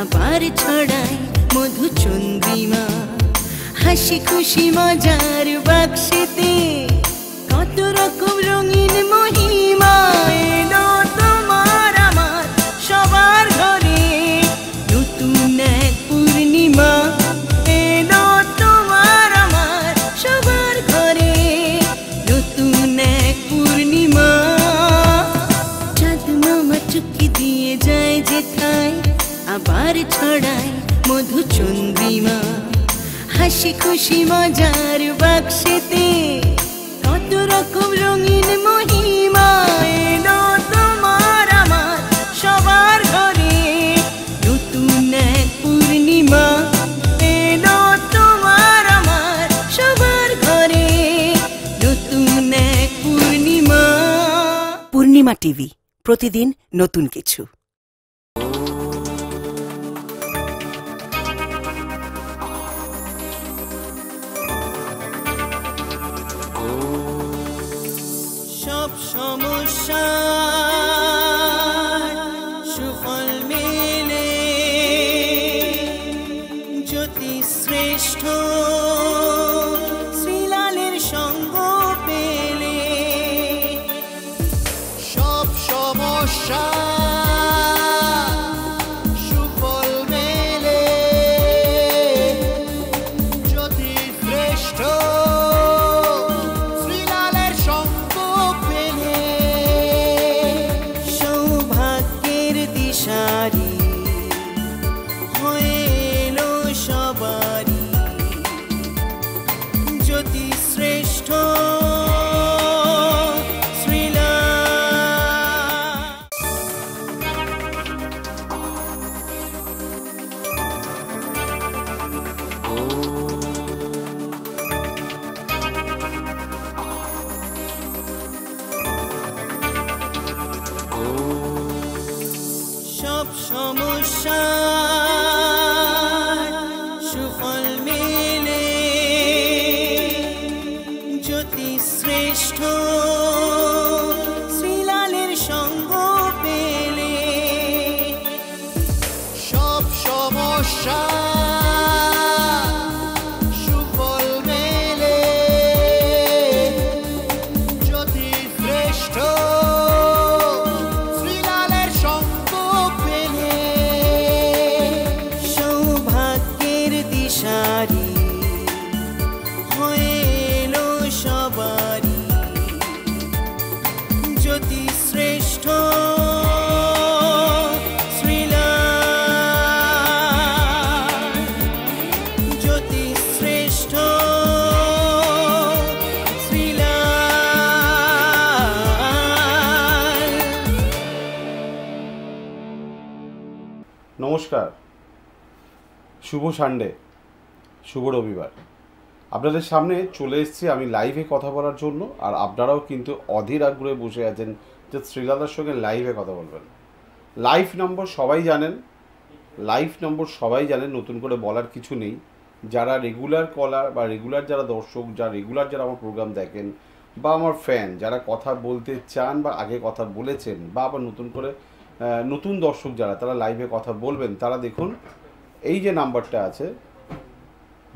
আবার ছড়ায় মধুচন্দ্রিমা, হাসি খুশি মজার বাক্সেতে কত রকম রঙিন মহিমা। এলো তোমার আমার সবার ঘরে নতুন এক পূর্ণিমা, এলো তোমার আমার সবার ঘরে নতুন এক পূর্ণিমা। চাঁদ মামা চুক্তি দিয়ে যায় যেথায়, আবার ছড়ায় মধুচন্দ্রিমা, হাসি খুশি মজার বাক্সেতে কত রকম রঙিন মহিমা। এলো তোমার আমার সবার ঘরে নতুন এক পূর্ণিমা, এলো তোমার আমার সবার ঘরে নতুন এক পূর্ণিমা। পূর্ণিমা টিভি, প্রতিদিন নতুন কিছু। সব সমস্যা সুফল মেলে জ্যোতি শ্রেষ্ঠ শ্রীলালের সঙ্গ পেলে। সব সমস্যা সুফল মেলে জ্যোতি শ্রেষ্ঠ শ্রীলালের সঙ্গ পেলে। সৌভাগ্যের দিশারি হয়ে এলো সবারই জ্যোতি শ্রেষ্ঠ সব সমস্যা সুফল মেলে জ্যোতি শ্রেষ্ঠ শ্রীলালের সঙ্গ পেলে। সব সমস্যা সুফল মেলে জ্যোতি শ্রেষ্ঠ শ্রীলালের সঙ্গ পেলে। সৌভাগ্যের দিশারি হয়ে এলো সবারই জ্যোতি শ্রেষ্ঠ শ্রীলাল, জ্যোতি শ্রেষ্ঠ শ্রীলাল। নমস্কার, শুভ সানডে, শুভ রবিবার। আপনাদের সামনে চলে এসেছি আমি লাইভে কথা বলার জন্য। আর আপনারাও কিন্তু অধীর আগ্রহে বসে আছেন যে শ্রীলাদার সঙ্গে লাইভে কথা বলবেন। লাইভ নম্বর সবাই জানেন, নতুন করে বলার কিছু নেই। যারা রেগুলার কলার বা রেগুলার যারা দর্শক, রেগুলার যারা আমার প্রোগ্রাম দেখেন বা আমার ফ্যান, যারা কথা বলতে চান বা আগে কথা বলেছেন বা আবার নতুন করে নতুন দর্শক যারা তারা লাইভে কথা বলবেন, তারা দেখুন এই যে নাম্বারটা আছে,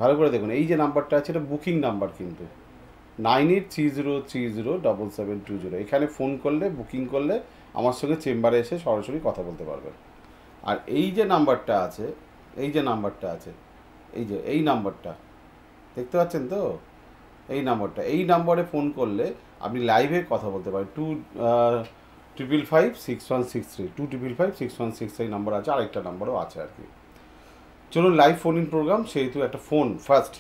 ভালো করে দেখুন, এই যে নাম্বারটা আছে এটা বুকিং নাম্বার কিন্তু 9830307720। এখানে ফোন করলে, বুকিং করলে আমার সঙ্গে চেম্বারে এসে সরাসরি কথা বলতে পারবেন। আর এই যে নাম্বারটা আছে, এই নাম্বারটা দেখতে পাচ্ছেন তো, এই নাম্বারে ফোন করলে আপনি লাইভে কথা বলতে পারেন। 2555663 2555663 নাম্বার আছে, আরেকটা নাম্বারও আছে আর কি। চলুন লাইভ ফোন ইন প্রোগ্রাম, সেহেতু একটা phone first.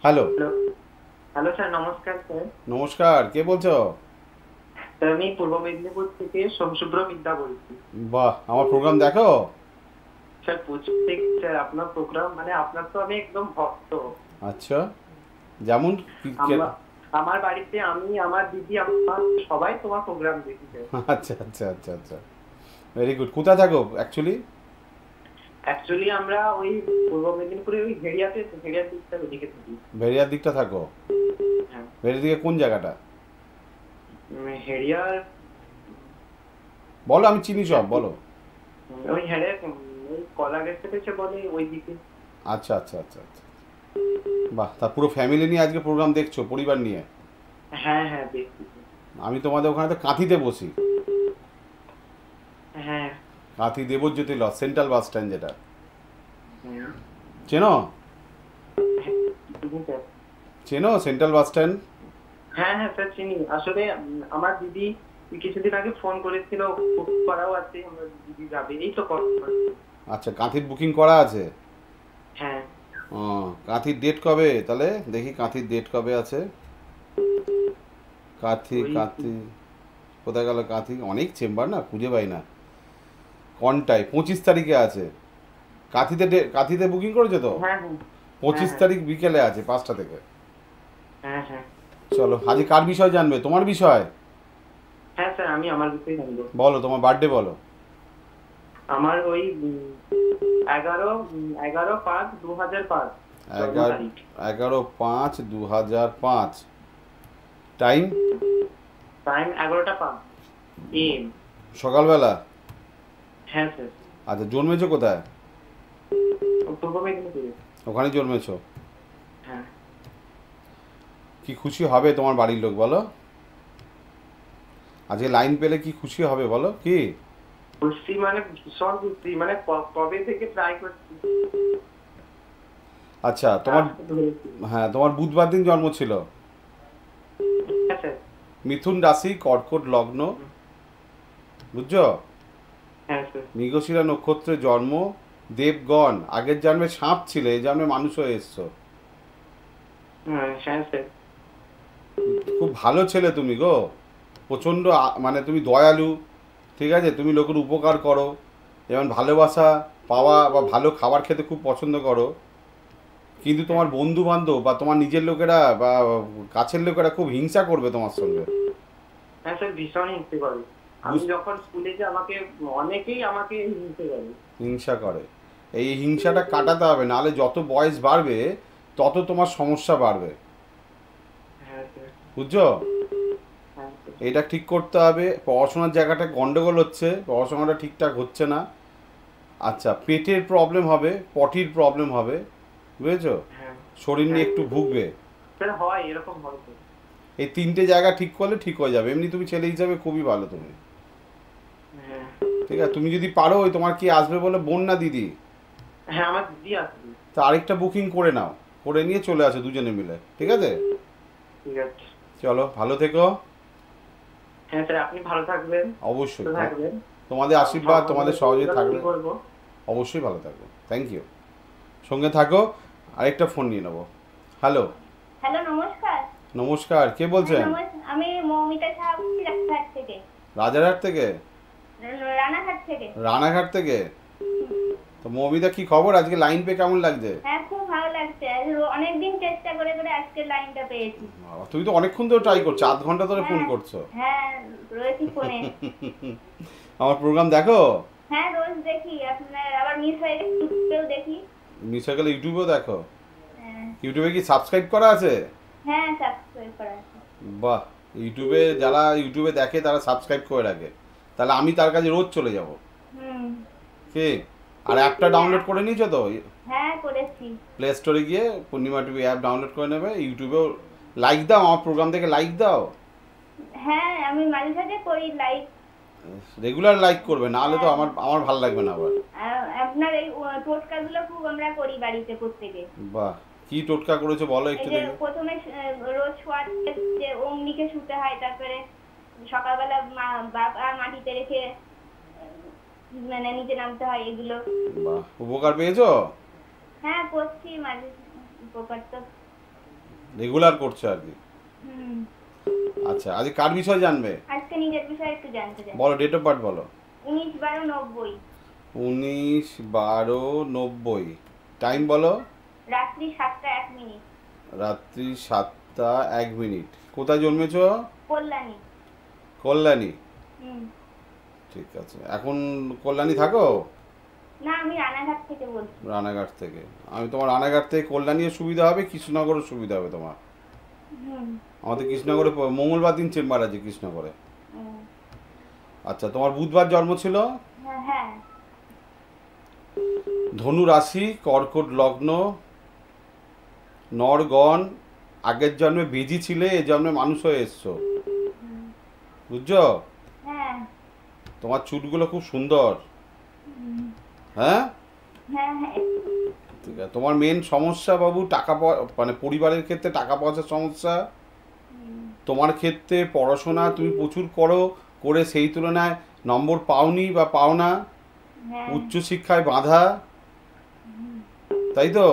Hello hello sir, নমস্কার স্যার। নমস্কার, কে বলছো? স্যার আমি পূর্ব মেদিনীপুর থেকে সোমশুভ্র বিদ্যা বলছি। বাহ, আমার প্রোগ্রাম দেখো? স্যার প্রচুর দেখি স্যার আপনার প্রোগ্রাম, মানে আপনার তো আমি একদম ভক্ত। আচ্ছা, যেমন আমার বাড়িতে আমি, আমার দিদি, আমার সবাই তোমার প্রোগ্রাম দেখি স্যার। আচ্ছা আচ্ছা আচ্ছা আচ্ছা, ভেরি গুড। কোথায় থাকো অ্যাকচুয়ালি? অ্যাকচুয়ালি আমরা ওই পূর্ব মেদিনীপুরের ওই ভেড়িয়ার দিকটা ওদিকে থাকি। ভেড়িয়ার দিকটা থাকো? হ্যাঁ। ভেড়িয়ার দিকে কোন জায়গাটা? হেরিয়ার বলো, আমি চিনি সব, বলো। ওই ওই কলা গেছে বলে ওইদিকে। আচ্ছা আচ্ছা আচ্ছা আচ্ছা, বাহ, তা পুরো ফ্যামিলি নিয়ে আজকে প্রোগ্রাম দেখছো, পরিবার নিয়ে? হ্যাঁ হ্যাঁ দেখছি। আমি তোমাদের ওখানে তো কাঁথিতে বসি, হ্যাঁ Kanthi Debjyoti lodge, central bus stand যেটা, হ্যাঁ চেনো? চিনি স্যার। চেনো সেন্ট্রাল বাস স্ট্যান্ড? হ্যাঁ হ্যাঁ স্যার চিনি। আসলে আমার দিদি কিছুদিন আগে ফোন করেছিল, বুক করাও আছে, আমার দিদি যাবে, এই তো আচ্ছা, কাঁথির বুকিং করা আছে? হ্যাঁ। ও, কাঁথির ডেট কবে তাহলে? দেখি কাঁথির ডেট কবে আছে। কাঁথি কাঁথি কোথায় গেল কাঁথি? অনেক চেম্বার না, খুঁজে পাই না। কোনটায়? 25 তারিখে আছে কাঁথিতে। কাঁথিতে বুকিং করেছো তো? হ্যাঁ হ্যাঁ 25 তারিখ বিকেলে আছে 5টা থেকে। হ্যাঁ হ্যাঁ চলো, আজ কার বিষয় জানবে? তোমার বিষয়? হ্যাঁ স্যার আমি আমার বিষয়ে জানবো। বলো, তোমার বার্থডে বলো। আমার ওই 11/5/2005। 11/5/2005। টাইম? টাইম 11টা 5 AM। সকালবেলা? হ্যাঁ স্যার। আচ্ছা, জন্মেছো কোথায়? পূর্ব মেদিনীপুরে। ওখানে জন্মেছো? হ্যাঁ। কি খুশি হবে তোমার বাড়ির লোক বলো? আজকে লাইন পেলে কি খুশি হবে বলো? কি খুশি মানে ভীষণ খুশি, মানে কবে থেকে ট্রাই করছি। আচ্ছা, তোমার হ্যাঁ, তোমার বুধবার দিন জন্ম ছিল। হ্যাঁ স্যার। মিথুন রাশি, কর্কট লগ্ন, বুঝছো? হ্যাঁ স্যার। মৃগশিরা নক্ষত্রে জন্ম। দেবগণ, আগের জন্মে সাপ ছিলে, এই জন্মে মানুষ হয়ে এসছো। হ্যাঁ হ্যাঁ স্যার। খুব ভালো ছেলে তুমি গো, প্রচণ্ড মানে তুমি দয়ালু, ঠিক আছে? তুমি লোকের উপকার করো, যেমন ভালোবাসা পাওয়া বা ভালো খাবার খেতে খুব পছন্দ করো। কিন্তু তোমার বন্ধু বান্ধব বা তোমার নিজের লোকেরা বা কাছের লোকেরা খুব হিংসা করবে তোমার সঙ্গে। হ্যাঁ স্যার ভীষণ হিংসে করে। আমি যখন স্কুলে যাই আমাকে অনেকেই আমাকে হিংসে করে। হিংসা করে, এই হিংসাটা কাটাতে হবে, নাহলে যত বয়স বাড়বে তত তোমার সমস্যা বাড়বে, হ্যাঁ স্যার। বুঝছো? হ্যাঁ স্যার। এটা ঠিক করতে হবে। পড়াশোনার জায়গাটা গন্ডগোল হচ্ছে, পড়াশোনাটা ঠিকঠাক হচ্ছে না। আচ্ছা, পেটের প্রবলেম হবে, পটির প্রবলেম হবে, বুঝেছো? হ্যাঁ শরীর নিয়ে একটু ভুগবে। স্যার হয়, এরকম হয় স্যার। এই 3টে জায়গা ঠিক করলে ঠিক হয়ে যাবে। এমনি তুমি ছেলে হিসাবে খুবই ভালো তুমি, হ্যাঁ ঠিক আছে? তুমি যদি পারো, ওই তোমার কি আসবে বলে বোন না দিদি? হ্যাঁ আমার দিদি আসবে। তা আরেকটা বুকিং করে নাও, করে নিয়ে চলে আসো দুজনে মিলে, ঠিক আছে? ঠিক আছে। চলো, ভালো থেকো। হ্যাঁ স্যার আপনি ভালো থাকবেন, অবশ্যই, সুস্থ থাকবেন। তোমাদের আশীর্বাদ, তোমাদের সহজে থাকবে, করবো। অবশ্যই ভালো থাকবে। থ্যাংক ইউ, সঙ্গে থাকো। আরেকটা ফোন নিয়ে নেবো। হ্যালো। হ্যালো নমস্কার। নমস্কার, কে বলছেন? আমি মৌমিতা সাহা বলছি রানাঘাট থেকে। রাজারহাট থেকে? রানাঘাট থেকে। রানাঘাট থেকে? তো মৌমিতা, কি খবর? আজকে লাইন পেয়ে কেমন লাগছে? হ্যাঁ খুব ভালো লাগছে, অনেকদিন চেষ্টা করে করে আজকে লাইনটা পেয়েছি। বাবা, তুমি তো অনেকক্ষণ ধরে ট্রাই করছো, 8 ঘন্টা ধরে ফোন করছো। হ্যাঁ রয়েছি ফোনে। আমার প্রোগ্রাম দেখো? হ্যাঁ রোজ দেখি, আপনার আবার মিস হয়ে গেলে ইউটিউবেও দেখি। মিস হয়ে গেলে ইউটিউবেও দেখো? হ্যাঁ ইউটিউবে কি সাবস্ক্রাইব করা আছে? হ্যাঁ সাবস্ক্রাইব করা আছে। বাহ, ইউটিউবে যারা ইউটিউবে দেখে তারা সাবস্ক্রাইব করে রাখে, তাহলে আমি তার কাছে রোজ চলে যাব। কি, আর অ্যাপটা ডাউনলোড করে নিয়েছো তো? হ্যাঁ করেছি। প্লে স্টোরে গিয়ে পূর্ণিমা টিভি অ্যাপ ডাউনলোড করে নেবে। ইউটিউবেও লাইক দাও, আমার প্রোগ্রাম থেকে লাইক দাও। হ্যাঁ আমি মাঝে সাঝে করি লাইক। রেগুলার লাইক করবে, না হলে তো আমার ভালো লাগবে না আবার। আপনার এই টোটকাগুলো খুব আমরা করি বাড়িতে প্রত্যেকে। বাহ, কি টোটকা করেছো বলো একটু দেখি। প্রথমে রোজ শোয়ার যে অগ্নিকে শুতে হয়, তারপরে সকালবেলা বাবা মাটিতে রেখে মানে নিচে নামতে হয়, এগুলো। বাহ, উপকার পেয়েছো? হ্যাঁ করছি মাঝে, উপকার তো রেগুলার করছো আর কি। আচ্ছা, আজ কার বিষয় জানবে? আজকে নিজের বিষয়ে একটু জানতে চাই। বলো, ডেট অফ বার্থ বলো। 19/12/90। 19/12/90। টাইম বলো। রাত্রি 7টা 1 মিনিট। রাত্রি 7টা 1 মিনিট। কোথায় জন্মেছো? কল্যাণী। কল্যাণী? ঠিক আছে। এখন কল্যাণী থাকো? না আমি রানাঘাট থেকে বলছি। রানাঘাট থেকে? আমি তোমার রানাঘাট থেকে কল্যাণীর সুবিধা হবে, কৃষ্ণনগরের সুবিধা হবে তোমার। আমাদের কৃষ্ণনগরে মঙ্গলবার দিন চেম্বার আছে কৃষ্ণনগরে। আচ্ছা, তোমার বুধবার জন্ম ছিল? হ্যাঁ। ধনু রাশি, কর্কট লগ্ন, নরগণ, আগের জন্মে বেজি ছিলে, এ জন্মে মানুষ হয়ে এসছো, বুঝছো? হ্যাঁ তোমার চুলগুলো খুব সুন্দর। হ্যাঁ হ্যাঁ হ্যাঁ ঠিক আছে। তোমার মেন সমস্যা বাবু মানে পরিবারের ক্ষেত্রে টাকা পয়সার সমস্যা। তোমার ক্ষেত্রে পড়াশোনা তুমি প্রচুর করে সেই তুলনায় নম্বর পাওনি বা পাও না, হ্যাঁ উচ্চশিক্ষায় বাধা, তাই তো?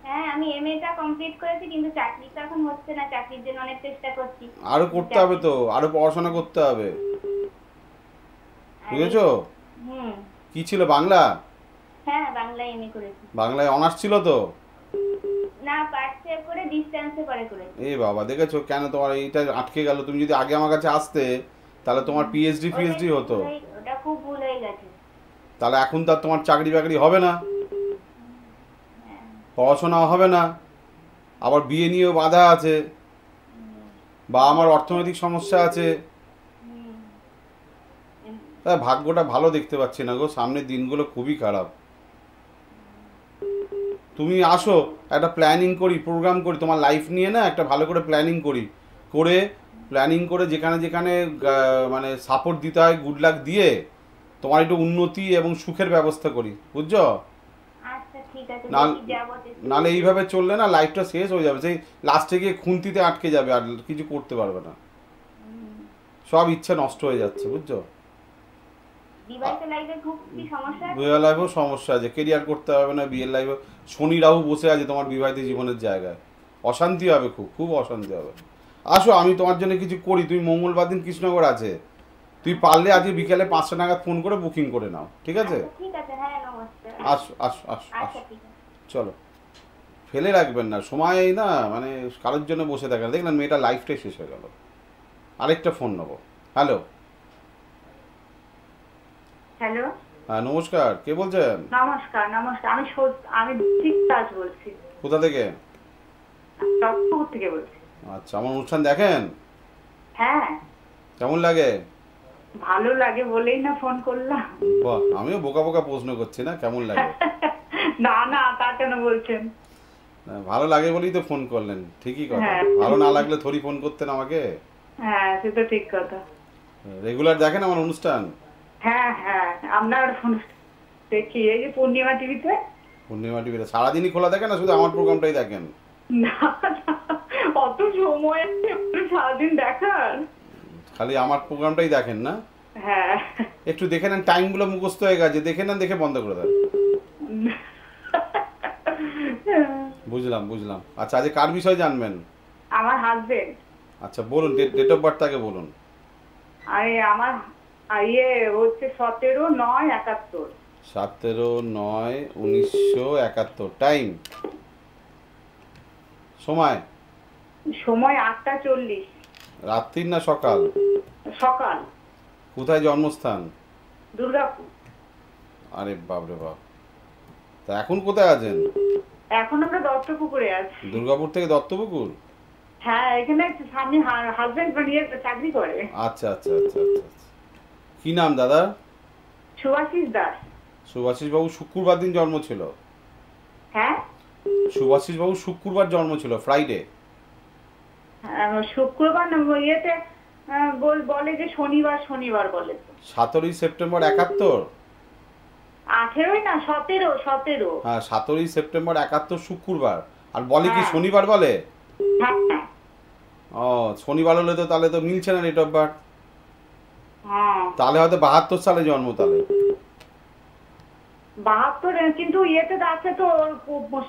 হ্যাঁ আমি এমএটা কমপ্লিট করেছি, কিন্তু চাকরি তো এখন হচ্ছে না, চাকরির জন্য অনেক চেষ্টা করছি। আরো করতে হবে তো, আরো পড়াশোনা করতে হবে, বুঝেছো? হুম কি ছিল, বাংলা? হ্যাঁ বাংলায় এমএ করেছি। বাংলায় অনার্স ছিল তো? না পার্টসে করে ডিসটেন্সে করেছি। এ বাবা, দেখেছো কেন তোমার এইটা আটকে গেল? তুমি যদি আগে আমার কাছে আসতে তাহলে তোমার পিএইচডি হতো। ওটা খুব ভুল হয়ে গেছে। তাহলে এখন তো আর তোমার চাকরি বাকরি হবে না, পড়াশোনা হবে না, আবার বিয়ে নিয়েও বাধা আছে, বা আমার অর্থনৈতিক সমস্যা আছে। তা ভাগ্যটা ভালো দেখতে পাচ্ছি না গো, সামনের দিনগুলো খুবই খারাপ। তুমি আসো, একটা প্ল্যানিং করি, প্রোগ্রাম করি তোমার লাইফ নিয়ে, না একটা ভালো করে প্ল্যানিং করে যেখানে যেখানে মানে সাপোর্ট দিতে হয় গুড লাক দিয়ে তোমার একটু উন্নতি এবং সুখের ব্যবস্থা করি, বুঝছো? আচ্ছা ঠিক আছে, নাহলে এইভাবে চললে না লাইফটা শেষ হয়ে যাবে, সেই লাস্টে গিয়ে খুন্তিতে আটকে যাবে, আর কিছু করতে পারবে না, সব ইচ্ছা নষ্ট হয়ে যাচ্ছে, বুঝছো? বিবাহিত লাইফে খুব কি সমস্যা আছে? বিবাহ লাইফেও সমস্যা আছে, কেরিয়ার করতে হবে না, বিয়ের লাইফে শনি রাহু বসে আছে তোমার বিবাহিত জীবনের জায়গায়, অশান্তি হবে, খুব অশান্তি হবে। আসো, আমি তোমার জন্য কিছু করি। তুমি মঙ্গলবার দিন কৃষ্ণনগর আছে, তুই পারলে আজকে বিকেলে 5টা নাগাদ ফোন করে বুকিং করে নাও, ঠিক আছে? ঠিক আছে, হ্যাঁ নমস্কার। আসো আসো আসো আচ্ছা আসো, ঠিক আছে। চলো, ফেলে রাখবেন না সময়, না মানে কারোর জন্য বসে থাকেন। দেখলেন মেয়েটা লাইফটাই শেষ হয়ে গেল। আরেকটা ফোন নেবো। হ্যালো হ্যালো, হ্যাঁ নমস্কার, কে বলছেন? নমস্কার। আমি ঠিক কাজ বলছি, কোথা থেকে? চট্টগ্রাম থেকে বলছি। আচ্ছা, আমার অনুষ্ঠান দেখেন? হ্যাঁ কেমন লাগে? ভালো লাগে বলেই না ফোন করলাম। বাহ, আমিও বোকা বোকা প্রশ্ন করছি না, কেমন লাগে? না না, তা কেন বলছেন? ভালো লাগে বলেই তো ফোন করলেন, ঠিকই কথা। হ্যাঁ। ভালো না লাগলে থরি ফোন করতেন আমাকে? হ্যাঁ সে তো ঠিক কথা। রেগুলার দেখেন আমার অনুষ্ঠান? হ্যাঁ হ্যাঁ, আপনার দেখি এই যে পূর্ণিমা টিভিতে। পূর্ণিমা টিভিতে সারাদিনই খোলা দেখেন, না শুধু আমার প্রোগ্রামটাই দেখেন? না না, অত সময় আছে সারাদিন দেখার? খালি আমার প্রোগ্রামটাই দেখেন না? হ্যাঁ। একটু দেখে নেন, টাইমগুলো মুখস্থ হয়ে গেছে, দেখে নেন, দেখে বন্ধ করে দেন। বুঝলাম। আচ্ছা, আজ কার বিষয় জানবেন? আমার হাজবেন্ড। আচ্ছা বলুন, ডেট অফ বার্থটাকে বলুন। আরে আমার হচ্ছে 17/9/71। 17/9/1971। টাইম? সময় 8টা 40। রাত্রির না সকাল? সকাল। কোথায় জন্মস্থান? দুর্গাপুর। আরে বাপরে বাপ, তা এখন কোথায় আছেন? এখন আমরা দত্তপুকুরে আছি। দুর্গাপুর থেকে দত্তপুকুর? হ্যাঁ, এখানে স্বামী হাজবেন্ড বানিয়ে চাকরি করে। আচ্ছা। কি নাম দাদা? সুভাষিস দাস। সুভাষিস বাবু শুক্রবার দিন জন্ম ছিল? হ্যাঁ, সুভাষিস বাবু শুক্রবার জন্ম ছিল, ফ্রাইডে। শুক্রবার ইয়েতে বলে যে শনিবার বলে তো। 17 সেপ্টেম্বর 71? 18 না 17। হ্যাঁ, 17 সেপ্টেম্বর 71 শুক্রবার। আর বলে কি হ্যাঁ। শনিবার বলে? হ্যাঁ ও, শনিবার হলে তো তাহলে তো মিলছে না ডেট অফ বার্থ। হ্যাঁ, তাহলে হয়তো 72 সালে জন্ম। তাহলে 72, কিন্তু ইয়েতে আছে তো,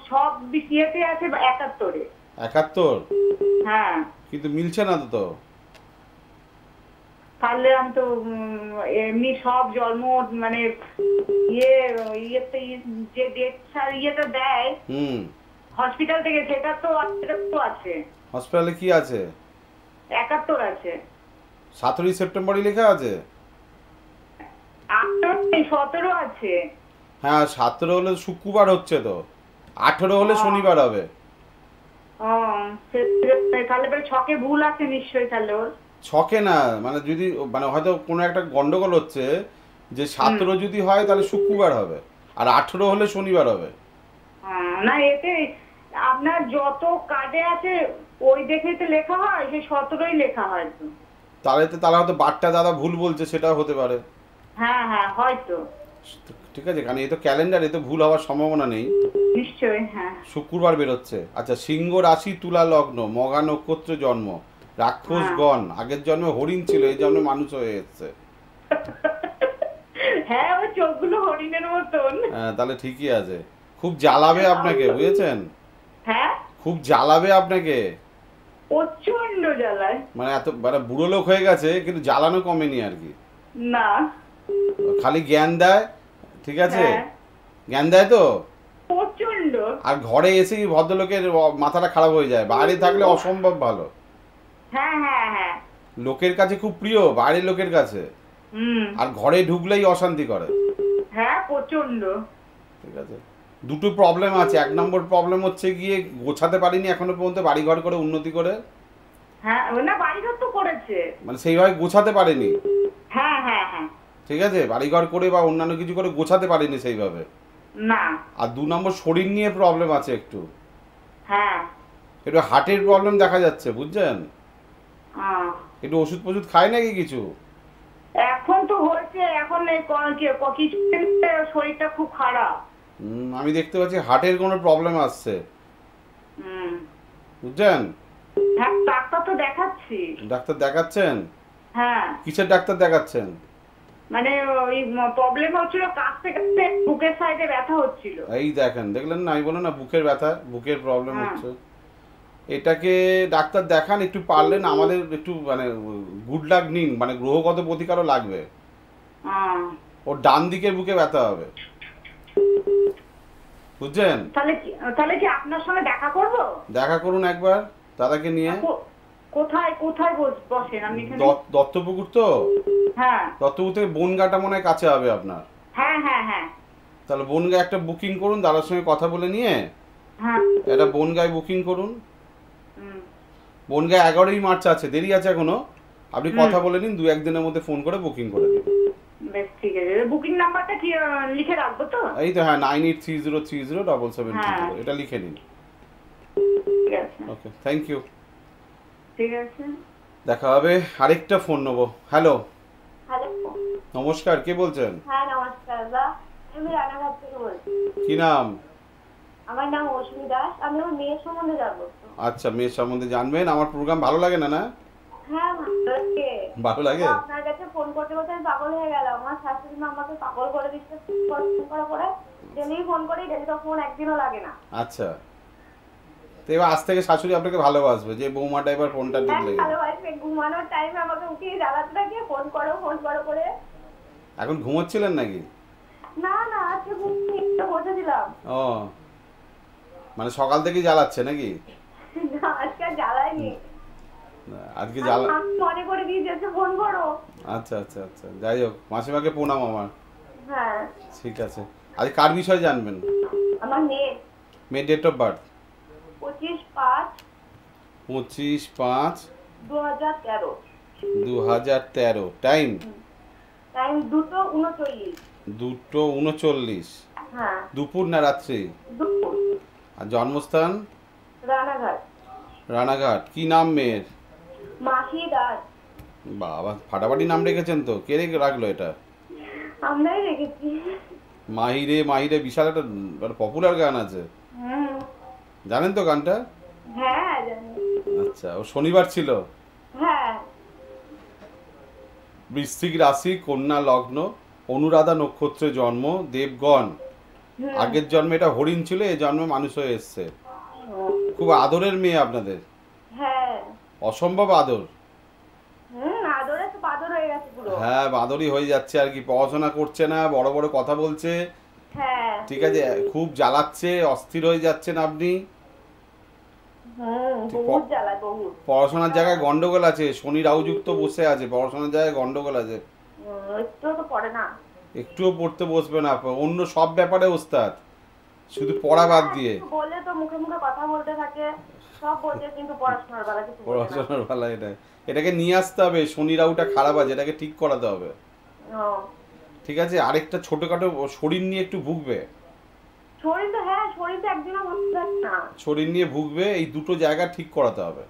সব ইয়েতে আছে 71-এ। 71? হ্যাঁ, কিন্তু মিলছে না তো। তাহলে আমি তো এমনি সব জন্ম মানে ইয়েতে যে ডেট ইয়েটা দেয় হসপিটাল থেকে, সেটা তো আছে। হসপিটালে কি আছে? 71 আছে। 17 সেপ্টেম্বরই লেখা আছে? 17 আছে। হ্যাঁ, 17 হলে শুক্রবার হচ্ছে তো, 18 হলে শনিবার হবে। তাহলে ছকে ভুল আছে নিশ্চয়ই। তাহলে ওর ছকে না, মানে যদি মানে হয়তো কোনো একটা গন্ডগোল হচ্ছে যে 17 যদি হয় তাহলে শুক্রবার হবে, আর 18 হলে শনিবার হবে। না এতে আপনার যত কার্ডে আছে ওই দেখেই তো লেখা হয়, সেই 17ই লেখা হয় তো। তাহলে হয়তো বারটা দাদা ভুল বলছে, সেটাও হতে পারে। হ্যাঁ হ্যাঁ হয়তো। ঠিক আছে, কারণ এই তো ক্যালেন্ডার, এ তো ভুল হওয়ার সম্ভাবনা নেই। নিশ্চয়ই। হ্যাঁ শুক্রবার বেরোচ্ছে। আচ্ছা, সিংহ রাশি, তুলা লগ্ন, মঘা নক্ষত্র জন্ম, রাক্ষসগণ, আগের জন্মে হরিণ ছিল, এই জন্মে মানুষ হয়ে এসছে। হ্যাঁ ওই চোখগুলো হরিণের মতন। হ্যাঁ, তাহলে ঠিকই আছে। খুব জ্বালাবে আপনাকে, বুঝেছেন? হ্যাঁ খুব জ্বালাবে আপনাকে, প্রচন্ড জ্বালায়। মানে এত মানে বুড়ো লোক হয়ে গেছে কিন্তু জ্বালানো কমেনি আর কি। না খালি জ্ঞান দেয়, ঠিক আছে? হ্যাঁ। জ্ঞান দেয় তো, প্রচন্ড। আর ঘরে এসেই ভদ্রলোকের মাথাটা খারাপ হয়ে যায়। বাইরে থাকলে অসম্ভব ভালো, হ্যাঁ হ্যাঁ হ্যাঁ। লোকের কাছে খুব প্রিয়, বাইরের লোকের কাছে। আর ঘরে ঢুকলেই অশান্তি করে। হ্যাঁ প্রচন্ড। ঠিক আছে, দুটো প্রবলেম আছে। 1 নম্বর প্রবলেম হচ্ছে গিয়ে গোছাতে পারিনি এখনো পর্যন্ত, বাড়ি ঘর করে উন্নতি করে। হ্যাঁ না বাড়িঘর তো করেছে, মানে সেইভাবে গোছাতে পারেনি। হ্যাঁ হ্যাঁ হ্যাঁ। ঠিক আছে, বাড়িঘর করে বা অন্যান্য কিছু করে গোছাতে পারেনি সেইভাবে। না। আর 2 নম্বর শরীর নিয়ে প্রবলেম আছে একটু। হ্যাঁ একটু হার্টের প্রবলেম দেখা যাচ্ছে, বুঝছেন? আহ, একটু ওষুধ ফষুধ খায় নাকি কিছু? এখন তো হয়েছে, এখন এই কিছু শরীরটা খুব খারাপ। আমি দেখতে পাচ্ছি হার্টের কোনো প্রবলেম আসছে, হুম। বুঝছেন? হ্যাঁ ডাক্তার তো দেখাচ্ছি। ডাক্তার দেখাচ্ছেন? হ্যাঁ কিসের ডাক্তার দেখাচ্ছেন? মানে ওই প্রবলেম হচ্ছিল, কাশতে কাশতে বুকের সাইডে ব্যথা হচ্ছিল। এই দেখেন, দেখলেন না? আমি বললাম না, বুকের ব্যথা, বুকের প্রবলেম হ্যাঁ। হচ্ছে। এটাকে ডাক্তার দেখান, একটু পারলেন আমাদের একটু মানে গুড লাক নিন, মানে গ্রহগত প্রতিকারও লাগবে। আহ, ওর ডান দিকের বুকে ব্যথা হবে, বুঝছেন? তাহলে কি আপনার সঙ্গে দেখা করব? দেখা করুন একবার দাদাকে নিয়ে। কোথায় কোথায় বসেন আপনি এখানে? দত্তপুকুর তো? হ্যাঁ দত্তপুকুর থেকে বনগাঁটা মনে হয় কাছে হবে আপনার। হ্যাঁ হ্যাঁ হ্যাঁ তাহলে বনগাঁ একটা বুকিং করুন, দাদার সঙ্গে কথা বলে নিয়ে হ্যাঁ। একটা বনগাঁয় বুকিং করুন। হুম। বনগাঁ 11ই মার্চ আছে, দেরি আছে এখনো। আপনি কথা বলে নিন, 2-1 দিনের মধ্যে ফোন করে বুকিং করে দিন। বেশ ঠিক আছে। বুকিং নাম্বারটা কি লিখে রাখবো তো? এই তো, হ্যাঁ, 9830307720, হ্যাঁ। এটা লিখে নিন। ঠিক আছে ওকে, থ্যাংক ইউ। ঠিক আছে। দেখা হবে। আরেকটা ফোন নেবো। Hello, hello. নমস্কার, কে বলছেন? হ্যাঁ নমস্কার দা, আমি রানাঘাট থেকে বলছি। কি নাম? আমার নাম অশ্মি দাস। আমি আমার মেয়ের সম্বন্ধে জানবো। আচ্ছা, মেয়ের সম্বন্ধে জানবেন। আমার প্রোগ্রাম ভালো লাগে না? না হ্যাঁ ভালো লাগে। ভালো লাগে? আপনার কাছে ফোন করতে করতে আমি পাগল হয়ে গেলাম। আমার শাশুড়ি মা আমাকে পাগল করে দিচ্ছে ফোন করার পরে। ডেলি ফোন করি, ডেলি তো ফোন একদিনও লাগে না। আচ্ছা, তো এবার আজ থেকে শাশুড়ি আপনাকে ভালোবাসবে, যে বৌমাটা এবার ফোনটা হ্যাঁ ঢুকলে। ভালোবাসবে। ঘুমানোর টাইমে আমাকে উঠিয়ে জ্বালাতে থাকে, ফোন করো করে। এখন ঘুমোচ্ছিলেন নাকি? না না আজকে ঘুমিয়ে বসেছিলাম। ও, মানে সকাল থেকেই জ্বালাচ্ছে নাকি? না আজকে আর জ্বালাইনি। আজকে জ্বালা। আমি মনে করে দিয়ে যেতে ফোন করো। আচ্ছা আচ্ছা আচ্ছা, যাই হোক, মাসিমাকে প্রণাম আমার। হ্যাঁ। ঠিক আছে। আজ কার বিষয়ে জানবেন? আমার মেয়ে মেয়ের date of birth? 25/5/2013। 2013। Time? Time 2:39। 2:39। হ্যাঁ দুপুর না রাত্রি? দুপুর। আর জন্মস্থান? রানাঘাট। রানাঘাট। কি নাম মেয়ের? মাহি দাস। বাবা, ফাটাফাটি নাম রেখেছেন তো। কে রাখলো এটা? আমরাই রেখেছি। মাহিরে মাহিরে, বিশাল একটা পপুলার গান আছে, হুম। জানেন তো গানটা? হ্যাঁ জানি। আচ্ছা, ও শনিবার ছিল। হ্যাঁ। বৃশ্চিক রাশি, কন্যা লগ্ন, অনুরাধা নক্ষত্রে জন্ম, দেবগণ। আগের জন্মে এটা হরিণ ছিল, এই জন্মে মানুষ হয়ে এসছে। খুব আদরের মেয়ে আপনাদের। হ্যাঁ। অসম্ভব আদর। আদরে তো পাদর হয়ে গেছে পুরো। হ্যাঁ, বাদরই হয়ে যাচ্ছে আর কি। পড়াশোনা করছে না, বড় বড় কথা বলছে। হ্যাঁ। ঠিক আছে, খুব জ্বালাচ্ছে, অস্থির হয়ে যাচ্ছেন আপনি। বহুত জ্বালায় বহুত। পড়াশোনার জায়গায় গন্ডগোল আছে, শনি রাহুযুক্ত বসে আছে, পড়াশোনার জায়গায় গন্ডগোল আছে। একটুও তো পড়ে না। একটুও পড়তে বসবে না, অন্য সব ব্যাপারে ওস্তাদ, শুধু পড়া বাদ দিয়ে। বলে তো মুখে মুখে কথা বলতে থাকে, সব বলছে, কিন্তু পড়াশোনার বেলা কিছু বলে না। পড়াশোনার বেলা এটাকে নিয়ে আসতে হবে। শনি রাহুটা খারাপ আছে, এটাকে ঠিক করাতে হবে। ও, ঠিক আছে, আরেকটা ছোটখাটো শরীর নিয়ে একটু ভুগবে, শরীর তো একদিনও ভালো থাকে না। শরীর নিয়ে ভুগবে, এই দুটো জায়গা ঠিক করাতে হবে।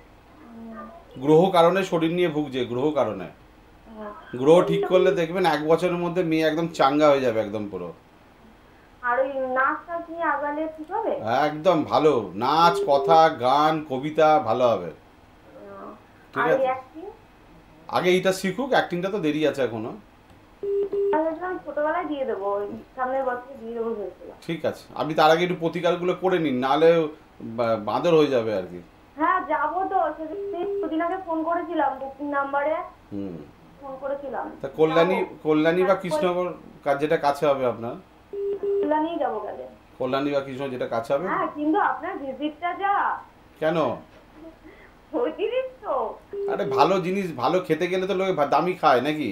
গ্রহ কারণে শরীর নিয়ে ভুগছে, গ্রহ কারণে। গ্রহ ঠিক করলে দেখবেন 1 বছরের মধ্যে মেয়ে একদম চাঙ্গা হয়ে যাবে, একদম পুরো। আর ওই নাচ টাচ নিয়ে আগালে ঠিক হবে? একদম ভালো, নাচ, কথা, গান, কবিতা ভালো হবে। ঠিক আছে, আগে এইটা শিখুক, অ্যাক্টিংটা তো দেরি আছে এখনো। ছোটবেলায় দিয়ে দেবো, সামনের বছর দিয়ে দেবো ভেবেছিলাম। ঠিক আছে, আপনি তার আগে একটু প্রতিকারগুলো করে নিন, নাহলে বাঁদর হয়ে যাবে আর কি। হ্যাঁ যাবো তো, সেদিন দুদিন আগে ফোন করেছিলাম, বুকিং নাম্বারে ফোন করেছিলাম। তা কল্যাণী বা কৃষ্ণনগর যেটা কাছে হবে আপনার, কল্যাণী যাবো গেলে। কল্যাণী বা কৃষ্ণ যেটা কাছে হবে। হ্যাঁ কিন্তু আপনার ভিজিটটা যা। কেন? অতিরিক্ত। আরে ভালো জিনিস, ভালো খেতে গেলে তো লোক দামি খায় নাকি?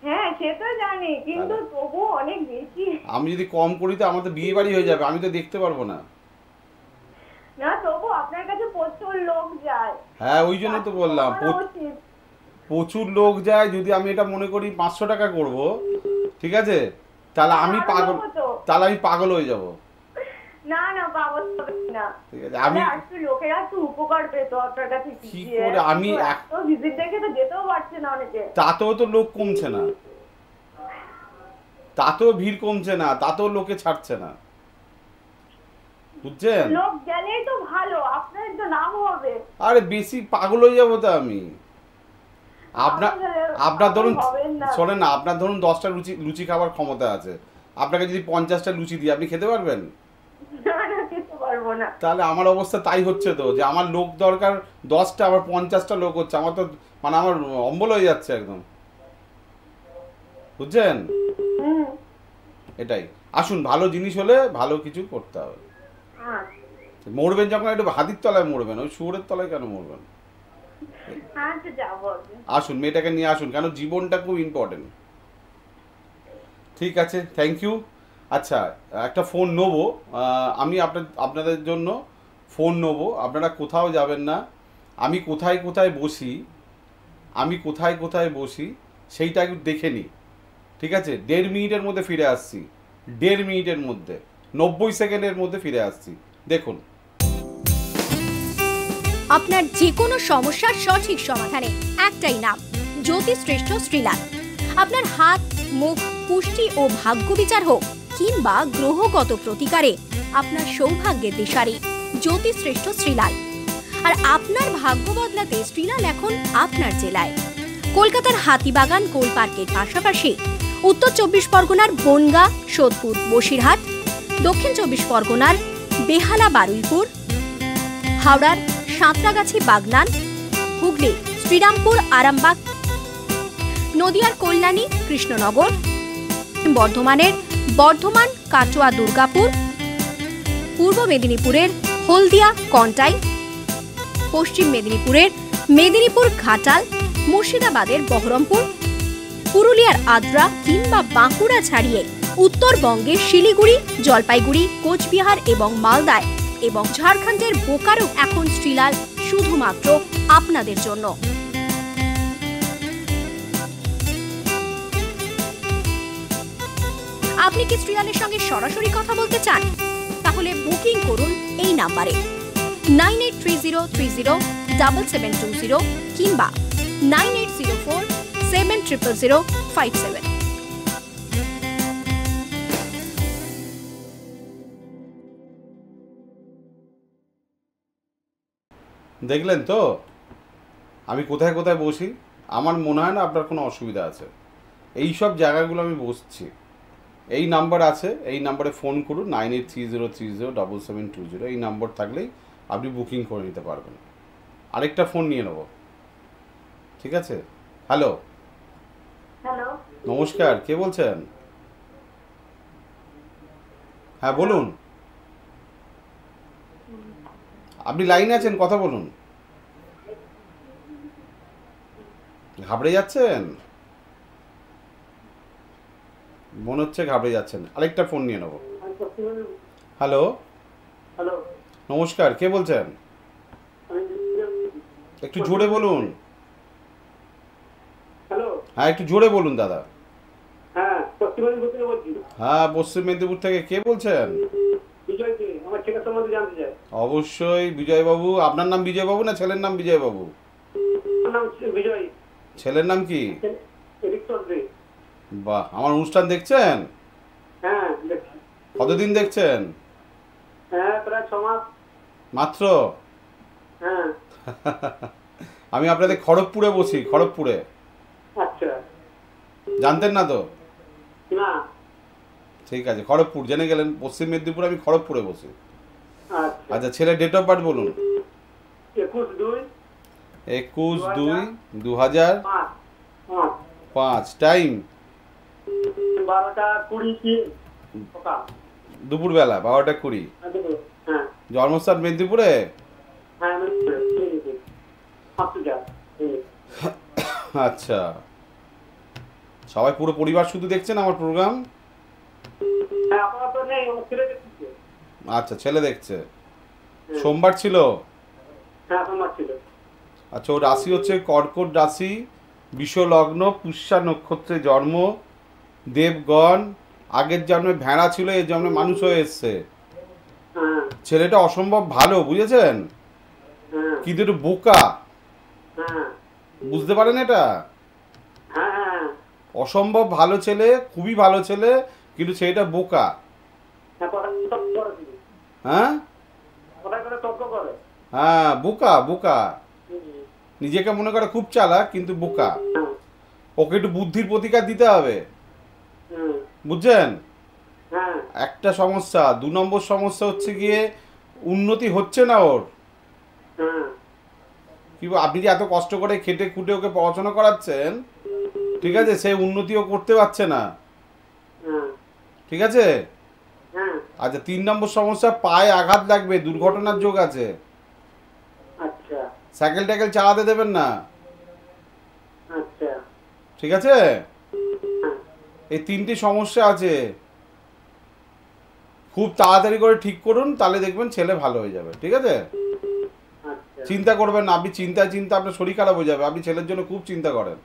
হ্যাঁ সে তো জানি, কিন্তু তবু অনেক বেশি। আমি যদি কম করি তো আমার তো বিয়ে বাড়ি হয়ে যাবে, আমি তো দেখতে পারবো না। না তবু আপনার কাছে প্রচুর লোক যায়। হ্যাঁ ওই জন্য তো বললাম, প্রচুর লোক যায়। যদি আমি এটা মনে করি 500 টাকা করব, ঠিক আছে, তাহলে আমি পাগল হয়ে যাব। না না পাগল হবে না, ঠিক আছে। আমি একটু লোকেরা একটু উপকার পেতো আপনার কাছে, কি করে আমি এত ভিজিট দেখে তো যেতেও পারছে না অনেকে। তাতেও তো লোক কমছে না, তাতেও ভিড় কমছে না, তাতেও লোকে ছাড়ছে না, বুঝছেন? লোক গেলেই তো ভালো, আপনার তো নাম হবে। আরে বেশি পাগল হয়ে যাবো তো আমি। আপনার ধরুন, শোনেন না, আপনার ধরুন 10টা লুচি খাবার ক্ষমতা আছে, আপনাকে যদি 50টা লুচি দিই, আপনি খেতে পারবেন? তাহলে আমার অবস্থা তাই হচ্ছে তো, যে আমার লোক দরকার 10টা, আবার 50টা লোক হচ্ছে, আমার তো মানে আমার অম্বল হয়ে যাচ্ছে একদম, বুঝছেন? এটাই, আসুন, ভালো জিনিস হলে ভালো কিছু করতে হবে। মরবেন যখন একটু হাতির তলায় মরবেন, ওই শুয়োরের তলায় কেন মরবেন? আসুন, মেয়েটাকে নিয়ে আসুন, কেন জীবনটা খুব ইম্পর্টেন্ট। ঠিক আছে, থ্যাংক ইউ। আচ্ছা, একটা ফোন নেবো আমি, আপনাদের জন্য ফোন নেবো। আপনারা কোথাও যাবেন না, আমি কোথায় কোথায় বসি সেইটা একটু দেখে নিই, ঠিক আছে? 1.5 মিনিটের মধ্যে ফিরে আসছি, 1.5 মিনিটের মধ্যে, 90 সেকেন্ডের মধ্যে ফিরে আসছি, দেখুন। আপনার যে কোনো সমস্যার সঠিক সমাধানে একটাই নাম, জ্যোতিশ্রেষ্ঠ শ্রীলাল। আপনার হাত, মুখ, পুষ্টি ও ভাগ্য বিচার হোক কিংবা গ্রহগত প্রতিকারে আপনার সৌভাগ্যের দিশারি জ্যোতিশ্রেষ্ঠ শ্রীলাল। আর আপনার ভাগ্য বদলাতে শ্রীলাল এখন আপনার জেলায়। কলকাতার হাতিবাগান কোল পার্কের পাশাপাশি উত্তর 24 পরগনার বনগাঁ, সোদপুর, বসিরহাট, দক্ষিণ 24 পরগনার বেহালা, বারুইপুর, হাওড়ার সাঁতরাগাছি, বাগনান, হুগলি শ্রীরামপুর, আরামবাগ, নদিয়ার কল্যাণী, কৃষ্ণনগর, বর্ধমানের বর্ধমান, কাটোয়া, দুর্গাপুর, পূর্ব মেদিনীপুরের হলদিয়া, কন্টাই, পশ্চিম মেদিনীপুরের মেদিনীপুর, ঘাটাল, মুর্শিদাবাদের বহরমপুর, পুরুলিয়ার আদ্রা কিংবা বাঁকুড়া ছাড়িয়ে উত্তরবঙ্গের শিলিগুড়ি, জলপাইগুড়ি, কোচবিহার এবং মালদায় এবং ঝাড়খণ্ডের বোকারো এখন শ্রীলাল শুধুমাত্র আপনাদের জন্য। আপনি কি শ্রীলালের সঙ্গে সরাসরি কথা বলতে চান? তাহলে বুকিং করুন এই নাম্বারে 9830307720 কিংবা 9804700057। দেখলেন তো আমি কোথায় কোথায় বসি? আমার মনে হয় না আপনার কোনো অসুবিধা আছে। এই সব জায়গাগুলো আমি বসছি। এই নাম্বার আছে, এই নাম্বারে ফোন করুন 9830307720। এই নাম্বার থাকলেই আপনি বুকিং করে নিতে পারবেন। আরেকটা ফোন নিয়ে নেব, ঠিক আছে? হ্যালো, নমস্কার, কে বলছেন? হ্যাঁ বলুন, আপনি লাইনে আছেন, কথা বলুন। ঘাবড়ে যাচ্ছেন, মনে হচ্ছে ঘাবড়ে যাচ্ছেন। আরেকটা ফোন নিয়ে নেব। হ্যালো, নমস্কার, কে বলছেন? একটু জোরে বলুন। হ্যাঁ একটু জোরে বলুন দাদা। হ্যাঁ, পশ্চিম মেদিনীপুর থেকে বলছি। হ্যাঁ, পশ্চিম মেদিনীপুর থেকে কে বলছেন? বিজয় কে? আমার ছেলের সম্বন্ধে জানতে চাই। অবশ্যই বিজয়বাবু। আপনার নাম বিজয়বাবু না ছেলের নাম বিজয়বাবু? আমার নাম বিজয়। ছেলের নাম কি? রিক্তর দে। বাহ, আমার অনুষ্ঠান দেখছেন? হ্যাঁ দেখছি। কতদিন দেখছেন? হ্যাঁ প্রায় 6 মাস। মাত্র? হ্যাঁ। আমি আপনাদের খড়গপুরে বসি, খড়গপুরে। আচ্ছা। জানতেন না তো? না। ঠিক আছে, খড়গপুর জেনে গেলেন। পশ্চিম মেদিনীপুর, আমি খড়গপুরে বসি। আচ্ছা। আচ্ছা, ছেলের ডেট অফ বার্থ বলুন। 21/2/2005। টাইম? 12টা 20 কি সকাল। দুপুরবেলা 12টা 20। হ্যাঁ। জন্মস্থান মেদিনীপুরে? হ্যাঁ মেদিনীপুরে। আচ্ছা, সবাই পুরো পরিবার শুধু দেখছেন আমার প্রোগ্রাম? হ্যাঁ আপনারা তো নেই, আমার ছেলে দেখছে। আচ্ছা, ছেলে দেখছে। সোমবার ছিল? হ্যাঁ সোমবার ছিল। আচ্ছা, ওর রাশি হচ্ছে কর্কট রাশি, বিষ লগ্ন, পুষ্যা নক্ষত্রে জন্ম, দেবগণ। আগের জন্মে ভেড়া ছিল, এর জন্মে মানুষ হয়ে এসছে। হ্যাঁ। ছেলেটা অসম্ভব ভালো, বুঝেছেন? হ্যাঁ। কিন্তু একটু বোকা, হ্যাঁ। বুঝতে পারেন এটা? হ্যাঁ হ্যাঁ। অসম্ভব ভালো ছেলে, খুবই ভালো ছেলে, কিন্তু ছেলেটা বোকা। হ্যাঁ হ্যাঁ, বোকা বোকা। নিজেকে মনে করে খুব চালাক, কিন্তু বোকা। ওকে একটু বুদ্ধির প্রতিকার দিতে হবে, বুঝছেন? একটা সমস্যা। 2 নম্বর সমস্যা হচ্ছে গিয়ে উন্নতি হচ্ছে না ওর। কি আপনি যে এত কষ্ট করে খেটে খুঁটে ওকে পড়াশোনা করাচ্ছেন, ঠিক আছে, সে উন্নতিও করতে পারছে না, ঠিক আছে? আচ্ছা, 3 নম্বর সমস্যা, পায়ে আঘাত লাগবে, দুর্ঘটনার যোগ আছে। সাইকেল টাইকেল চালাতে দেবেন না, ঠিক আছে? এই 3টি সমস্যা আছে, খুব তাড়াতাড়ি করে ঠিক করুন, তাহলে দেখবেন ছেলে ভালো হয়ে যাবে, ঠিক আছে? চিন্তা করবেন না, আপনি চিন্তা আপনার শরীর খারাপ হয়ে যাবে। আপনি ছেলের জন্য খুব চিন্তা করেন।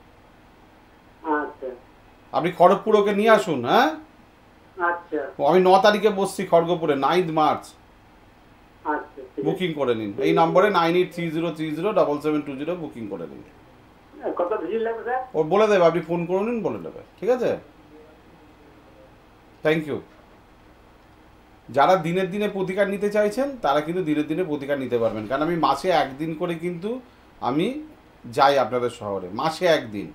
আপনি খড়গপুর ওকে নিয়ে আসুন। হ্যাঁ, আমি 9 তারিখে বসছি খড়গপুরে, 9 মার্চ। বুকিং করে নিন এই নম্বরে 9830307720 বুকিং করে নিন। ও বলে দেবে, আপনি ফোন করে নিন, বলে দেবে, ঠিক আছে? Thank you. যারা দিনের দিনে প্রতিকার নিতে চাইছেন তারা কিন্তু দিনের দিনে প্রতিকার নিতে পারবেন, কারণ আমি মাসে 1 দিন করে কিন্তু আমি যাই আপনাদের শহরে, মাসে 1 দিন।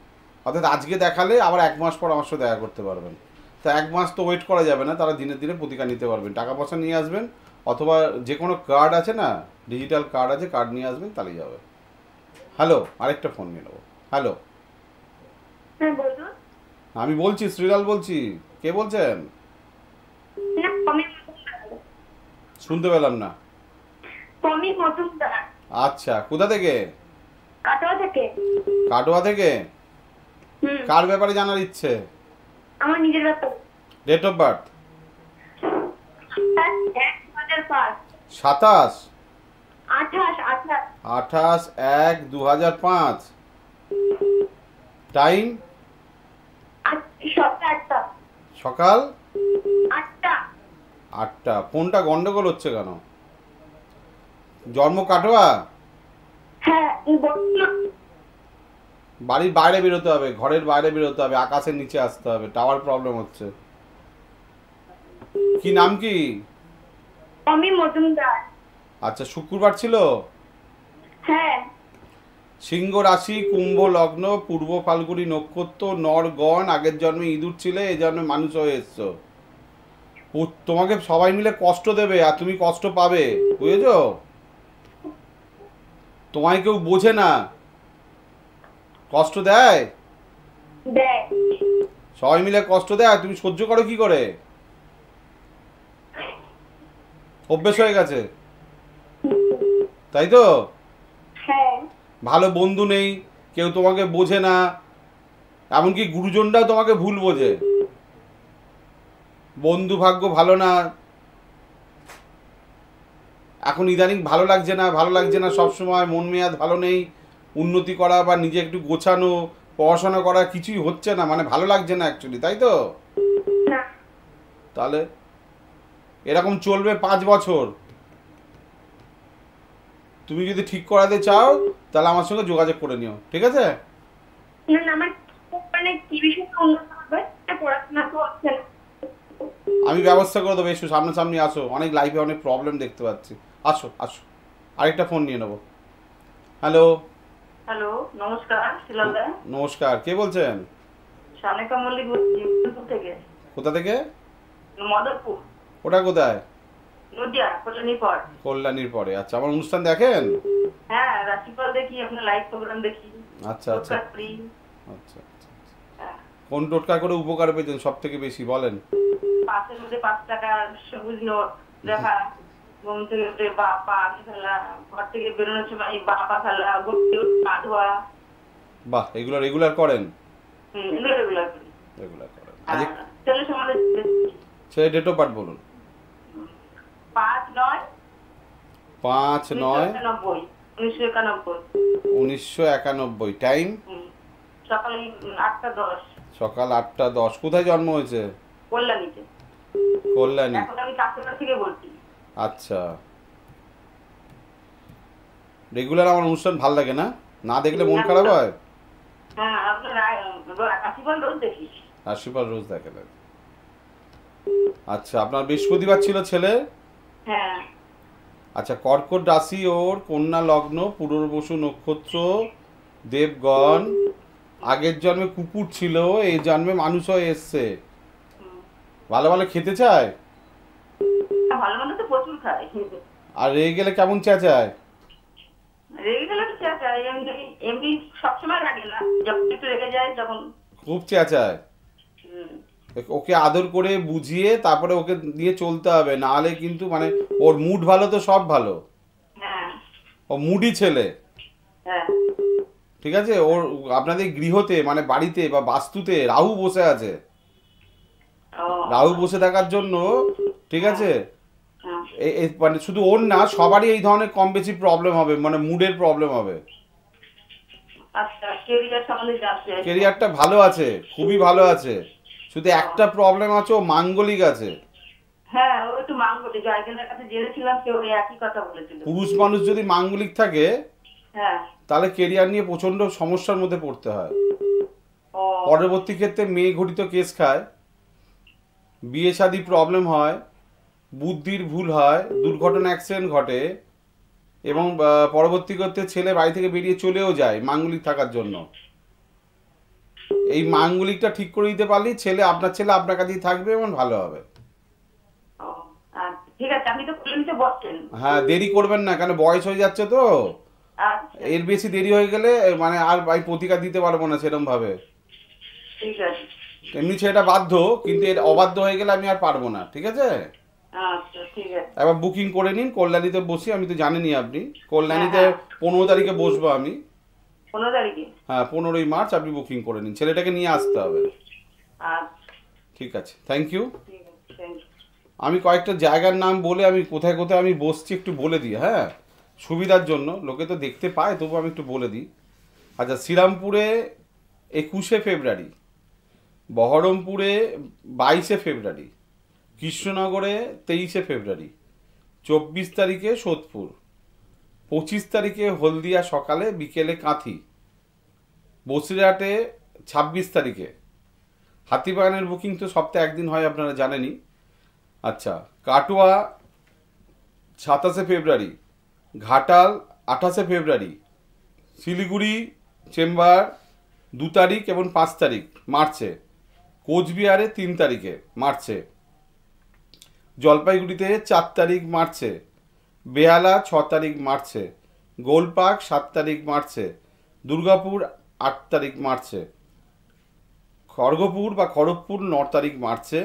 অর্থাৎ আজকে দেখালে আবার 1 মাস পর আমার সাথে দেখা করতে পারবেন। তো 1 মাস তো ওয়েট করা যাবে না, তারা দিনের দিনে প্রতিকার নিতে পারবেন। টাকা পয়সা নিয়ে আসবেন, অথবা যে কোনো কার্ড আছে না, ডিজিটাল কার্ড আছে, কার্ড নিয়ে আসবেন, তাহলেই যাবে। হ্যালো, আরেকটা ফোন নিয়ে নেবো। হ্যালো, আমি বলছি, শ্রীলাল বলছি। কে বলছেন? শুনতে পেলাম না। আচ্ছা, কোথা থেকে? কাটোয়া থেকে। কার ব্যাপারে জানার ইচ্ছে? আমার নিজের ব্যাপারে। Date of birth? 27 28/1/2005। টাইম? সকাল 8টা। ফোনটা গন্ডগোল হচ্ছে কেন? জন্ম কাটোয়া? বাড়ির বাইরে বেরোতে হবে, ঘরের বাইরে বেরোতে হবে, আকাশের নিচে আসতে হবে, টাওয়ার প্রবলেম হচ্ছে। কি নাম কি? আচ্ছা, শুক্রবার ছিল? হ্যাঁ। সিংহ রাশি, কুম্ভ লগ্ন, পূর্ব ফাল্গুনী নক্ষত্র, নরগণ। আগের জন্মে ইঁদুর ছিলে, এই জন্মে মানুষ হয়ে এসছো। তোমাকে সবাই মিলে কষ্ট দেবে আর তুমি কষ্ট পাবে, বুঝেছো? তোমায় কেউ বোঝে না, কষ্ট দেয়, সবাই মিলে কষ্ট দেয়, তুমি সহ্য করো কি করে? অভ্যেস হয়ে গেছে, তাই তো? ভালো বন্ধু নেই, কেউ তোমাকে বোঝে না, এমনকি গুরুজনরাও তোমাকে ভুল বোঝে। বন্ধু ভাগ্য ভালো না, এখন ইদানিং ভালো লাগছে না, সবসময় মন মেয়াদ ভালো নেই, উন্নতি করা বা নিজে একটু গোছানো, পড়াশোনা করা কিছুই হচ্ছে না, মানে ভালো লাগছে না অ্যাকচুয়ালি, তাই তো? না। তাহলে এরকম চলবে 5 বছর। তুমি যদি ঠিক করাতে চাও তাহলে আমার সঙ্গে যোগাযোগ করে নিও, ঠিক আছে? না না, আমার মানে কি বিষয়ে উন্নত হবে, পড়াশোনা তো হচ্ছে না। আমি ব্যবস্থা করে দেবো, এসো সামনাসামনি আসো, অনেক লাইফে অনেক প্রবলেম দেখতে পাচ্ছি, আসো আসো। আরেকটা ফোন নিয়ে নেবো। হ্যালো। হ্যালো, নমস্কার শিলাদা। নমস্কার, কে বলছেন? সানিকা মল্লিক বলছি মদনপুর থেকে। কোথা থেকে? মদনপুর। ওটা কোথায়? নদিয়া, কল্যাণীর পর। কল্যাণীর পরে। আচ্ছা, আমার অনুষ্ঠান দেখেন? হ্যাঁ, রাশিফল দেখি, আপনার লাইভ প্রোগ্রাম দেখি। আচ্ছা আচ্ছা আচ্ছা। হ্যাঁ। কোন টোটকা করে উপকার পেয়েছেন সব থেকে বেশি বলেন? পাশের মধ্যে 5 টাকার সবুজ নোট দেখা, ঘুম থেকে উঠে পা আগে ফেলা, ঘর থেকে বেরোনোর সময় পা ফেলা, পা ধোয়া। বাহ, এগুলো রেগুলার করেন? এগুলো রেগুলার করি। রেগুলার করেন। আজ ছেলের সম্বন্ধে ছেলে ডেট অফ বার্থ বলুন। 5/9/1991। 1991। টাইম? সকাল 8টা 10। সকাল 8টা 10। কোথায় জন্ম হয়েছে? কল্যাণীতে। কল্যাণী। এখন আমি কাছাকাছি থেকে বলছি। আচ্ছা, রেগুলার আমার অনুষ্ঠান ভাল লাগে না? না দেখলে মন খারাপ হয়? হ্যাঁ, আপনার রাশিফল রোজ দেখি। রাশিফল রোজ দেখেন? আচ্ছা, আপনার বৃহস্পতিবার ছিল ছেলে? হ্যাঁ। আচ্ছা, কর্কট রাশি ওর, কন্যা লগ্ন, পুনর্বসু নক্ষত্র, দেবগণ। আগের জন্মে কুকুর ছিল, এই জন্মে মানুষ হয়ে এসছে। ভালো ভালো খেতে চায়? ভালো মন্দ তো প্রচুর খায়। আর রেগে গেলে কেমন চেঁচায়? রেগে গেলে তো চেঁচায়, এমনি সবসময় রাগে না, যখন একটু রেগে যায় তখন খুব চেঁচায়। ওকে আদর করে বুঝিয়ে তারপরে ওকে দিয়ে চলতে হবে, না হলে কিন্তু মানে ওর মুড ভালো তো সব ভালো। হ্যাঁ। ও মুডি ছেলে। হ্যাঁ। ঠিক আছে, ওর আপনাদের গৃহতে মানে বাড়িতে বা বাস্তুতে রাহু বসে আছে। রাহু বসে থাকার জন্য, ঠিক আছে, মানে শুধু ওর না, সবারই এই ধরনের কম বেশি প্রবলেম হবে, মানে মুডের প্রবলেম হবে। আচ্ছা, ক্যারিয়ার সম্বন্ধে জানতে। ক্যারিয়ারটা ভালো আছে, খুবই ভালো আছে, শুধু একটা প্রবলেম আছে, ও মাঙ্গলিক আছে। হ্যাঁ, ও একটু মাঙ্গলিক, একজনের কাছে জেনেছিলাম, কেউ একই কথা বলেছিল। পুরুষ মানুষ যদি মাঙ্গলিক থাকে, হ্যাঁ, তাহলে কেরিয়ার নিয়ে প্রচন্ড সমস্যার মধ্যে পড়তে হয়। পরবর্তী ক্ষেত্রে মেয়ে ঘটিত কেস খায়, বিয়ে শাদী প্রবলেম হয়, বুদ্ধির ভুল হয়, দুর্ঘটনা অ্যাক্সিডেন্ট ঘটে, এবং পরবর্তী ক্ষেত্রে ছেলে বাড়ি থেকে বেরিয়ে চলেও যায় মাঙ্গলিক থাকার জন্য। এই মাঙ্গলিকটা ঠিক করে দিতে পারলেই ছেলে আপনার কাছেই থাকবে এবং ভালো হবে। ঠিক আছে, আপনি তো কল্যাণীতে বসছেন। হ্যাঁ, দেরি করবেন না, কেন বয়স হয়ে যাচ্ছে তো। এর বেশি দেরি হয়ে গেলে মানে আর প্রতিকার দিতে পারবো না সেরকম ভাবে। ঠিক আছে। এমনি ছেলেটা বাধ্য, কিন্তু এর অবাধ্য হয়ে গেলে আমি আর পারবো না, ঠিক আছে? আচ্ছা, ঠিক আছে। এবার বুকিং করে নিন, কল্যাণীতে বসি, আমি তো জানেনই আপনি। কল্যাণীতে 15 তারিখে বসবো আমি। 15 তারিখে? হ্যাঁ, 15ই মার্চ আপনি বুকিং করে নিন, ছেলেটাকে নিয়ে আসতে হবে। আচ্ছা, ঠিক আছে, থ্যাংক ইউ। ঠিক আছে, থ্যাংক ইউ। আমি কয়েকটা জায়গার নাম বলে আমি কোথায় কোথায় আমি বসছি একটু বলে দিই, হ্যাঁ, সুবিধার জন্য, লোকে তো দেখতে পায়, তবু আমি একটু বলে দিই। আচ্ছা, শ্রীরামপুরে 21শে ফেব্রুয়ারি, বহরমপুরে 22শে ফেব্রুয়ারি, কৃষ্ণনগরে 23শে ফেব্রুয়ারি, 24 তারিখে সোদপুর, 25 তারিখে হলদিয়া সকালে, বিকেলে কাঁথি, বসিরহাটে 26 তারিখে। হাতিবাগানের বুকিং তো সপ্তাহে একদিন হয়, আপনারা জানেনই। আচ্ছা, কাটোয়া 27শে ফেব্রুয়ারি, ঘাটাল 28শে ফেব্রুয়ারি, শিলিগুড়ি চেম্বার 2 তারিখ এবং 5 তারিখ মার্চে, কোচবিহারে 3 তারিখে মার্চে, জলপাইগুড়িতে 4 তারিখ মার্চে, বেহালা 6 তারিখ মার্চে, গোলপাক 7 তারিখ মার্চে, দুর্গাপুর 8 তারিখ মার্চে, খড়গপুর বা খড়গপুর 9 তারিখ মার্চে।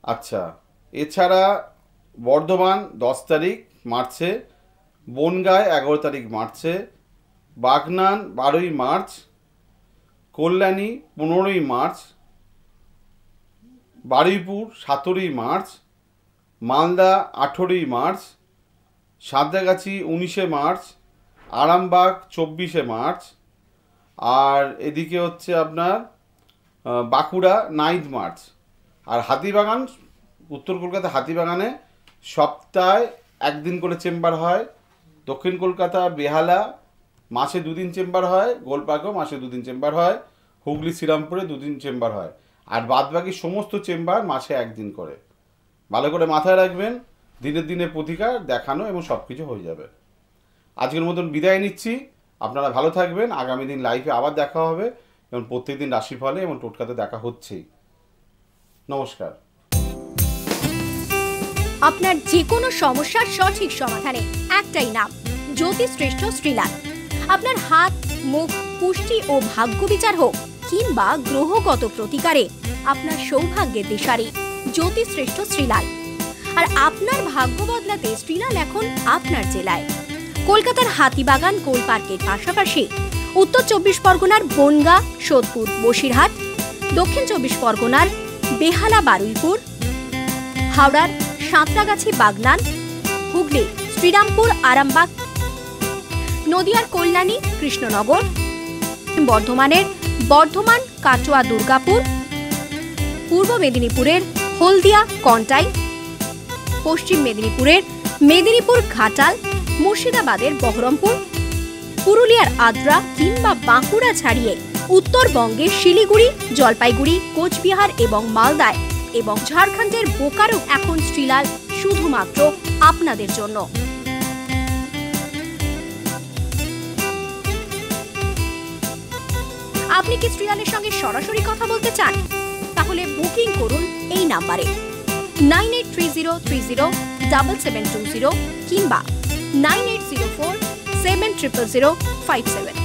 আচ্ছা, এছাড়া বর্ধমান 10 তারিখ মার্চে, বনগাঁয় 11 তারিখ মার্চে, বাগনান 12ই মার্চ, কল্যাণী 15ই মার্চ, বারুইপুর 17ই মার্চ, মালদা 18ই মার্চ, সাঁতরাগাছি 19শে মার্চ, আরামবাগ 24শে মার্চ, আর এদিকে হচ্ছে আপনার বাঁকুড়া 9th মার্চ। আর হাতিবাগান, উত্তর কলকাতা হাতিবাগানে সপ্তাহে 1 দিন করে চেম্বার হয়। দক্ষিণ কলকাতা বেহালা মাসে 2 দিন চেম্বার হয়। গোলপার্কেও মাসে 2 দিন চেম্বার হয়। হুগলি শ্রীরামপুরে 2 দিন চেম্বার হয়। আর বাদবাকি সমস্ত চেম্বার মাসে 1 দিন করে। ভালো করে মাথায় রাখবেন, দিনের দিনে প্রতিকার দেখানো এবং সব কিছু হয়ে যাবে। আজকের মতন বিদায় নিচ্ছি। আপনারা ভালো থাকবেন। আগামী দিন লাইভে আবার দেখা হবে এবং প্রত্যেকদিন রাশিফলে এবং টোটকাতে দেখা হচ্ছেই। নমস্কার। আপনার যে কোনো সমস্যার সঠিক সমাধানে একটাই নাম, জ্যোতিষশ্রেষ্ঠ শ্রীলাল। আপনার হাত, মুখ, পুষ্টি ও ভাগ্য বিচার হোক কিংবা গ্রহগত প্রতিকারে আপনার সৌভাগ্যের দিশারি জ্যোতিষশ্রেষ্ঠ শ্রীলাল। আর আপনার ভাগ্য বদলাতে শ্রীলাল এখন আপনার জেলায়। কলকাতার হাতিবাগান গোল পার্কের পাশাপাশি উত্তর 24 পরগনার বনগাঁ, সোদপুর, বসিরহাট, দক্ষিণ 24 পরগনার বেহালা, বারুইপুর, হাওড়ার সাঁতরাগাছি, বাগনান, হুগলি শ্রীরামপুর, আরামবাগ, নদিয়ার কল্যাণী, কৃষ্ণনগর, বর্ধমানের বর্ধমান, কাটোয়া, দুর্গাপুর, পূর্ব মেদিনীপুরের হলদিয়া, কন্টাই, পশ্চিম মেদিনীপুরের মেদিনীপুর, ঘাটাল, মুর্শিদাবাদের বহরমপুর, পুরুলিয়ার আদ্রা কিংবা বাঁকুড়া ছাড়িয়ে উত্তরবঙ্গের শিলিগুড়ি, জলপাইগুড়ি, কোচবিহার এবং মালদায় এবং ঝাড়খণ্ডের বোকারো এখন শ্রীলাল শুধুমাত্র আপনাদের জন্য। আপনি কি শ্রীলালের সঙ্গে সরাসরি কথা বলতে চান? তাহলে বুকিং করুন এই নাম্বারে 9830307720 কিংবা 9804700057।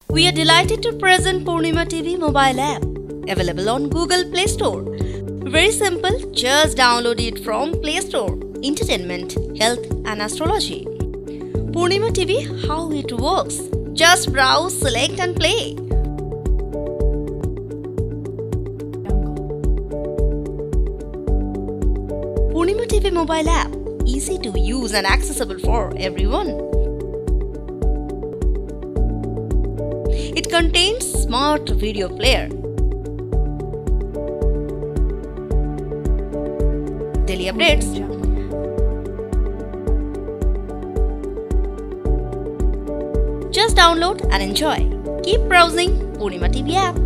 We are delighted to present Purnima TV mobile app, available on Google Play Store. Very simple, just download it from Play Store. Entertainment, health and astrology. Purnima TV, how it works? Just browse, select and play. Purnima TV mobile app, easy to use and accessible for everyone. It contains smart video player, daily updates, just download and enjoy. Keep browsing Purnima TV app.